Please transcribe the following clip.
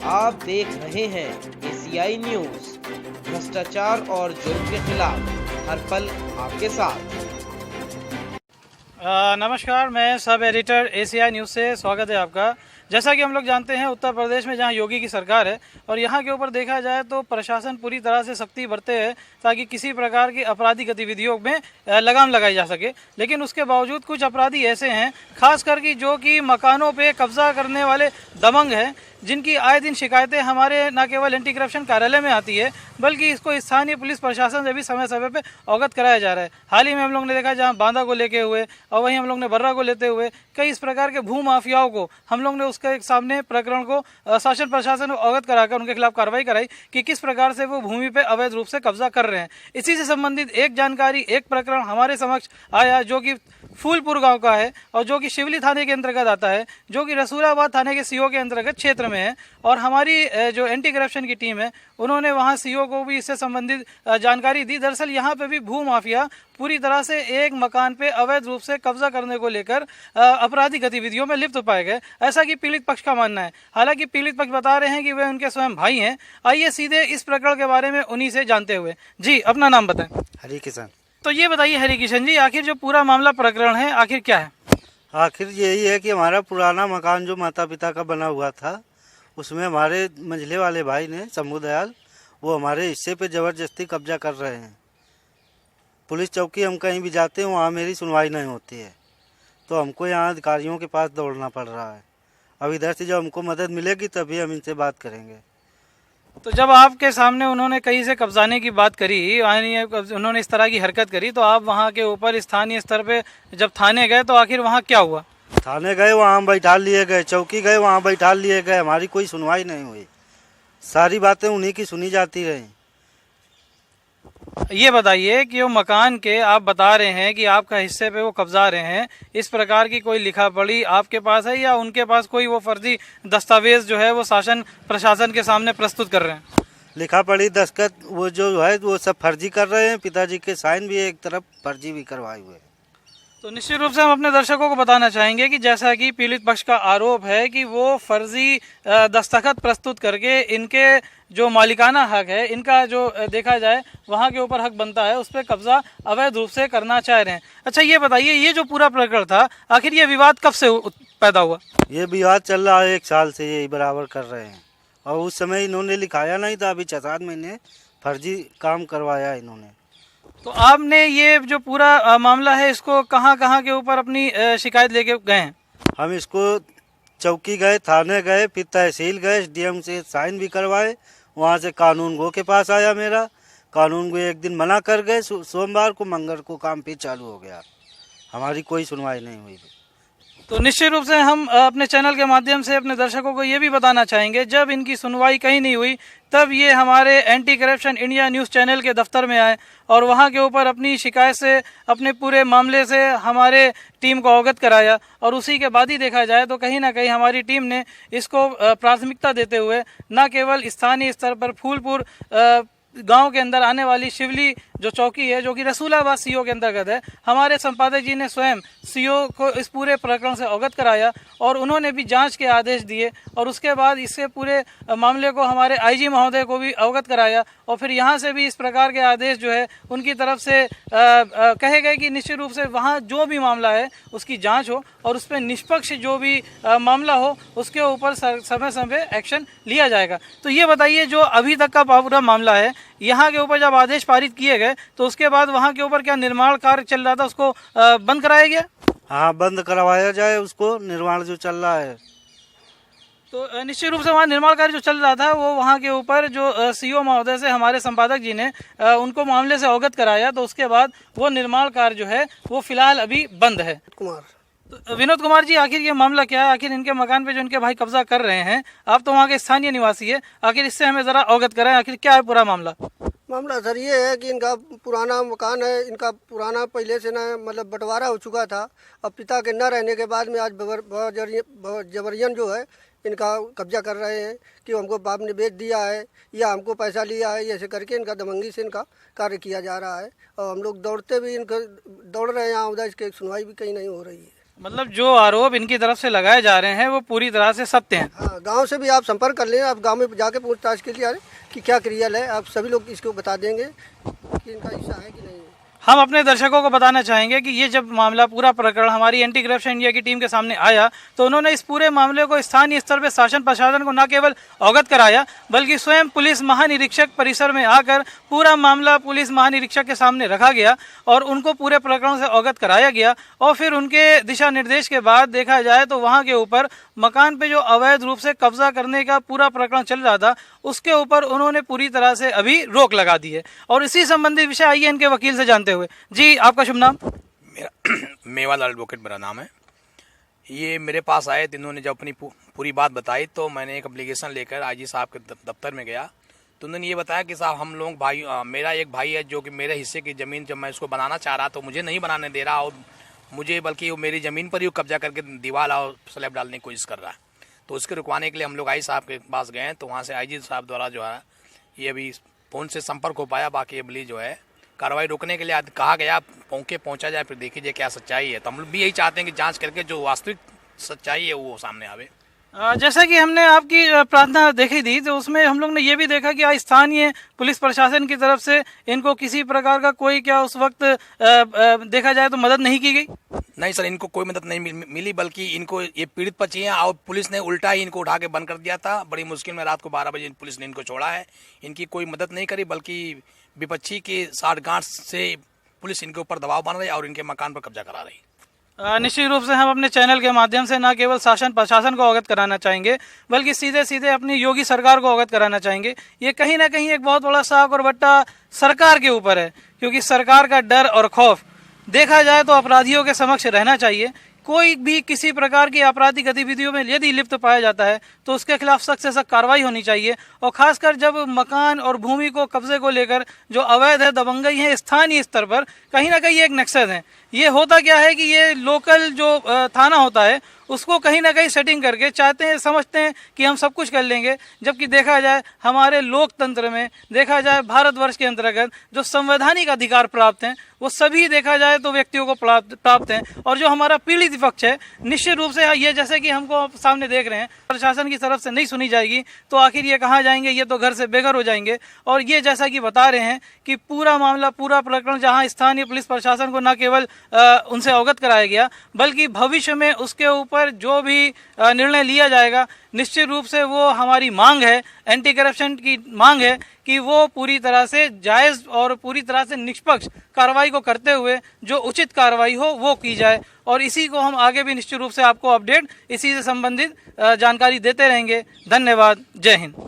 आप देख रहे हैं एसीआई न्यूज, भ्रष्टाचार और जुर्म के खिलाफ हर पल आपके साथ। नमस्कार, मैं सब एडिटर एसीआई न्यूज़ से स्वागत है आपका। जैसा कि हम लोग जानते हैं, उत्तर प्रदेश में जहां योगी की सरकार है और यहां के ऊपर देखा जाए तो प्रशासन पूरी तरह से सख्ती बरते हैं ताकि किसी प्रकार की आपराधिक गतिविधियों में लगाम लगाई जा सके। लेकिन उसके बावजूद कुछ अपराधी ऐसे हैं, खास करके जो कि मकानों पे कब्जा करने वाले दबंग हैं, जिनकी आए दिन शिकायतें हमारे न केवल एंटी करप्शन कार्यालय में आती है बल्कि इसको स्थानीय पुलिस प्रशासन से भी समय समय पे अवगत कराया जा रहा है। हाल ही में हम लोग ने देखा जहां बांदा को लेके हुए और वहीं हम लोग ने बर्रा को लेते हुए कई इस प्रकार के भू माफियाओं को हम लोग ने उसके सामने प्रकरण को शासन प्रशासन को अवगत कराकर उनके खिलाफ कार्रवाई कराई कि किस प्रकार से वो भूमि पे अवैध रूप से कब्जा कर रहे हैं। इसी से संबंधित एक जानकारी, एक प्रकरण हमारे समक्ष आया जो कि फूलपुर गांव का है और जो कि शिवली थाने के अंतर्गत आता है, जो कि रसूलाबाद थाने के सीओ के अंतर्गत क्षेत्र में है। और हमारी जो एंटी करप्शन की टीम है, उन्होंने वहां सीओ को भी इससे संबंधित जानकारी दी। दरअसल यहां पे भी भू माफिया पूरी तरह से एक मकान पे अवैध रूप से कब्जा करने को लेकर आपराधिक गतिविधियों में लिप्त पाए गए, ऐसा कि पीड़ित पक्ष का मानना है। हालांकि पीड़ित पक्ष बता रहे हैं कि वे उनके स्वयं भाई हैं। आइए सीधे इस प्रकरण के बारे में उन्हीं से जानते हुए। जी, अपना नाम बताएं। हरी किसान। तो ये बताइए हरि किशन जी, आखिर जो पूरा मामला प्रकरण है आखिर क्या है? आखिर यही है कि हमारा पुराना मकान जो माता पिता का बना हुआ था, उसमें हमारे मंझले वाले भाई ने, शंभू दयाल, वो हमारे हिस्से पे ज़बरदस्ती कब्जा कर रहे हैं। पुलिस चौकी हम कहीं भी जाते हैं, वहाँ मेरी सुनवाई नहीं होती है, तो हमको यहाँ अधिकारियों के पास दौड़ना पड़ रहा है। अब इधर से जब हमको मदद मिलेगी तभी हम इनसे बात करेंगे। तो जब आपके सामने उन्होंने कहीं से कब्जाने की बात करी, यानी उन्होंने इस तरह की हरकत करी, तो आप वहाँ के ऊपर स्थानीय स्तर पे जब थाने गए तो आखिर वहाँ क्या हुआ? थाने गए, वहाँ बैठा लिए गए, चौकी गए, वहाँ बैठा लिए गए, हमारी कोई सुनवाई नहीं हुई। सारी बातें उन्हीं की सुनी जाती रही। ये बताइए कि वो मकान के आप बता रहे हैं कि आपका हिस्से पे वो कब्जा रहे हैं, इस प्रकार की कोई लिखा पढ़ी आपके पास है या उनके पास कोई वो फर्जी दस्तावेज जो है वो शासन प्रशासन के सामने प्रस्तुत कर रहे हैं? लिखा पढ़ी दस्तखत वो जो है वो सब फर्जी कर रहे हैं। पिताजी के साइन भी एक तरफ फर्जी भी करवाए हुए हैं। तो निश्चित रूप से हम अपने दर्शकों को बताना चाहेंगे कि जैसा कि पीड़ित पक्ष का आरोप है कि वो फर्जी दस्तखत प्रस्तुत करके इनके जो मालिकाना हक है, इनका जो देखा जाए वहाँ के ऊपर हक बनता है, उस पर कब्जा अवैध रूप से करना चाह रहे हैं। अच्छा, ये बताइए, ये जो पूरा प्रकरण था, आखिर ये विवाद कब से पैदा हुआ? ये विवाद चल रहा है 1 साल से, ये बराबर कर रहे हैं। और उस समय इन्होंने लिखाया नहीं था, अभी 6-7 महीने फर्जी काम करवाया इन्होंने। तो आपने ये जो पूरा मामला है, इसको कहाँ कहाँ के ऊपर अपनी शिकायत लेके गए हैं? हम इसको चौकी गए, थाने गए, फिर तहसील गए, एसडीएम से साइन भी करवाए। वहाँ से कानून गो के पास आया मेरा, कानून गो एक दिन मना कर गए। सोमवार को, मंगल को काम फिर चालू हो गया। हमारी कोई सुनवाई नहीं हुई। तो निश्चित रूप से हम अपने चैनल के माध्यम से अपने दर्शकों को ये भी बताना चाहेंगे, जब इनकी सुनवाई कहीं नहीं हुई तब ये हमारे anti corruption India news channel के दफ्तर में आए और वहाँ के ऊपर अपनी शिकायत से, अपने पूरे मामले से हमारे टीम को अवगत कराया। और उसी के बाद ही देखा जाए तो कहीं ना कहीं हमारी टीम ने इसको प्राथमिकता देते हुए न केवल स्थानीय स्तर पर फूलपुर गांव के अंदर आने वाली शिवली जो चौकी है, जो कि रसूलाबाद सीओ के अंतर्गत है, हमारे संपादक जी ने स्वयं सीओ को इस पूरे प्रकरण से अवगत कराया और उन्होंने भी जांच के आदेश दिए। और उसके बाद इससे पूरे मामले को हमारे आईजी महोदय को भी अवगत कराया और फिर यहाँ से भी इस प्रकार के आदेश जो है उनकी तरफ से कहे गए कि निश्चित रूप से वहाँ जो भी मामला है उसकी जाँच हो और उस पर निष्पक्ष जो भी मामला हो उसके ऊपर समय समय एक्शन लिया जाएगा। तो ये बताइए, जो अभी तक का पूरा मामला है, यहाँ के ऊपर जब आदेश पारित किए गए तो उसके बाद वहाँ के ऊपर क्या निर्माण कार्य चल रहा था, उसको बंद कराया गया? हाँ, बंद करवाया जाए उसको, निर्माण जो चल रहा है। तो निश्चित रूप से वहाँ निर्माण कार्य जो चल रहा था वो वहाँ के ऊपर जो सीओ महोदय से हमारे संपादक जी ने उनको मामले से अवगत कराया, तो उसके बाद वो निर्माण कार्य जो है वो फिलहाल अभी बंद है। तो विनोद कुमार जी, आखिर ये मामला क्या है? आखिर इनके मकान पे जो इनके भाई कब्जा कर रहे हैं, आप तो वहाँ के स्थानीय निवासी है, आखिर इससे हमें जरा अवगत कराएं, आखिर क्या है पूरा मामला? मामला सर ये है कि इनका पुराना मकान है, इनका पुराना पहले से ना मतलब बंटवारा हो चुका था। अब पिता के न रहने के बाद में आज जबरियन जो है इनका कब्जा कर रहे हैं कि हमको बाप ने बेच दिया है या हमको पैसा लिया है, ऐसे करके इनका दबंगी से इनका कार्य किया जा रहा है। और हम लोग दौड़ते भी इनका दौड़ रहे हैं यहाँ उधर, इसकी सुनवाई भी कहीं नहीं हो रही है। मतलब जो आरोप इनकी तरफ से लगाए जा रहे हैं वो पूरी तरह से सत्य हैं। हाँ, गांव से भी आप संपर्क कर लें, आप गांव में जाके पूछताछ के लिए कि क्या क्रिया है, आप सभी लोग इसको बता देंगे कि इनका हिस्सा है कि नहीं है। हम अपने दर्शकों को बताना चाहेंगे कि ये जब मामला पूरा प्रकरण हमारी एंटी करप्शन इंडिया की टीम के सामने आया तो उन्होंने इस पूरे मामले को स्थानीय स्तर पर शासन प्रशासन को न केवल अवगत कराया बल्कि स्वयं पुलिस महानिरीक्षक परिसर में आकर पूरा मामला पुलिस महानिरीक्षक के सामने रखा गया और उनको पूरे प्रकरण से अवगत कराया गया। और फिर उनके दिशा निर्देश के बाद देखा जाए तो वहाँ के ऊपर मकान पे जो अवैध रूप से कब्जा करने का पूरा प्रकरण चल रहा था उसके ऊपर उन्होंने पूरी तरह से अभी रोक लगा दी है। और इसी संबंधी विषय आइए इनके वकील से जानते हुए। जी, आपका शुभ नाम? मेरा मेवालाल एडवोकेट मेरा नाम है। ये मेरे पास आए तो इन्होंने जब अपनी पूरी बात बताई तो मैंने एक एप्लीकेशन लेकर आईजी साहब के दफ्तर में गया तो उन्होंने ये बताया कि साहब हम लोग भाई मेरा एक भाई है जो कि मेरे हिस्से की ज़मीन जब मैं उसको बनाना चाह रहा तो मुझे नहीं बनाने दे रहा और मुझे बल्कि वो मेरी ज़मीन पर ही कब्जा करके दीवार और स्लैब डालने की कोशिश कर रहा है। तो उसके रुकवाने के लिए हम लोग आई साहब के पास गए तो वहाँ से आईजी साहब द्वारा जो है ये अभी फ़ोन से संपर्क हो पाया। बाकी अभी जो है कार्रवाई रोकने के लिए कहा गया पहुँचा जाए, फिर देखिए क्या सच्चाई है। तो हम लोग भी यही चाहते हैं कि जांच करके जो वास्तविक सच्चाई है वो सामने आवे। जैसा कि हमने आपकी प्रार्थना देखी थी तो उसमें हम लोग ने ये भी देखा कि आज स्थानीय पुलिस प्रशासन की तरफ से इनको किसी प्रकार का कोई क्या उस वक्त देखा जाए तो मदद नहीं की गई। नहीं सर, इनको कोई मदद नहीं मिली बल्कि इनको ये पीड़ित पक्षी हैं और पुलिस ने उल्टा ही इनको उठा के बंद कर दिया था। बड़ी मुश्किल में रात को 12 बजे पुलिस ने इनको छोड़ा है। इनकी कोई मदद नहीं करी बल्कि विपक्षी के साठगांठ से पुलिस इनके ऊपर दबाव बन रही है और इनके मकान पर कब्जा करा रही। निश्चित रूप से हम अपने चैनल के माध्यम से न केवल शासन प्रशासन को अवगत कराना चाहेंगे बल्कि सीधे सीधे अपनी योगी सरकार को अवगत कराना चाहेंगे। ये कहीं ना कहीं एक बहुत बड़ा साग और बट्टा सरकार के ऊपर है, क्योंकि सरकार का डर और खौफ देखा जाए तो अपराधियों के समक्ष रहना चाहिए। कोई भी किसी प्रकार की आपराधिक गतिविधियों में यदि लिप्त पाया जाता है तो उसके खिलाफ सख्त से सख्त कार्रवाई होनी चाहिए। और खासकर जब मकान और भूमि को कब्जे को लेकर जो अवैध है, दबंगई है स्थानीय स्तर पर, कहीं ना कहीं एक नक्सद है। ये होता क्या है कि ये लोकल जो थाना होता है उसको कहीं ना कहीं सेटिंग करके चाहते हैं, समझते हैं कि हम सब कुछ कर लेंगे, जबकि देखा जाए हमारे लोकतंत्र में, देखा जाए भारतवर्ष के अंतर्गत जो संवैधानिक अधिकार प्राप्त हैं वो सभी देखा जाए तो व्यक्तियों को प्राप्त हैं। और जो हमारा पीड़ित पक्ष है निश्चित रूप से ये जैसे कि हमको सामने देख रहे हैं प्रशासन की तरफ से नहीं सुनी जाएगी तो आखिर ये कहाँ जाएंगे, ये तो घर से बेघर हो जाएंगे। और ये जैसा कि बता रहे हैं कि पूरा मामला पूरा प्रकरण जहाँ स्थानीय पुलिस प्रशासन को न केवल उनसे अवगत कराया गया बल्कि भविष्य में उसके ऊपर जो भी निर्णय लिया जाएगा निश्चित रूप से वो हमारी मांग है, एंटी करप्शन की मांग है कि वो पूरी तरह से जायज़ और पूरी तरह से निष्पक्ष कार्रवाई को करते हुए जो उचित कार्रवाई हो वो की जाए। और इसी को हम आगे भी निश्चित रूप से आपको अपडेट इसी से संबंधित जानकारी देते रहेंगे। धन्यवाद। जय हिंद।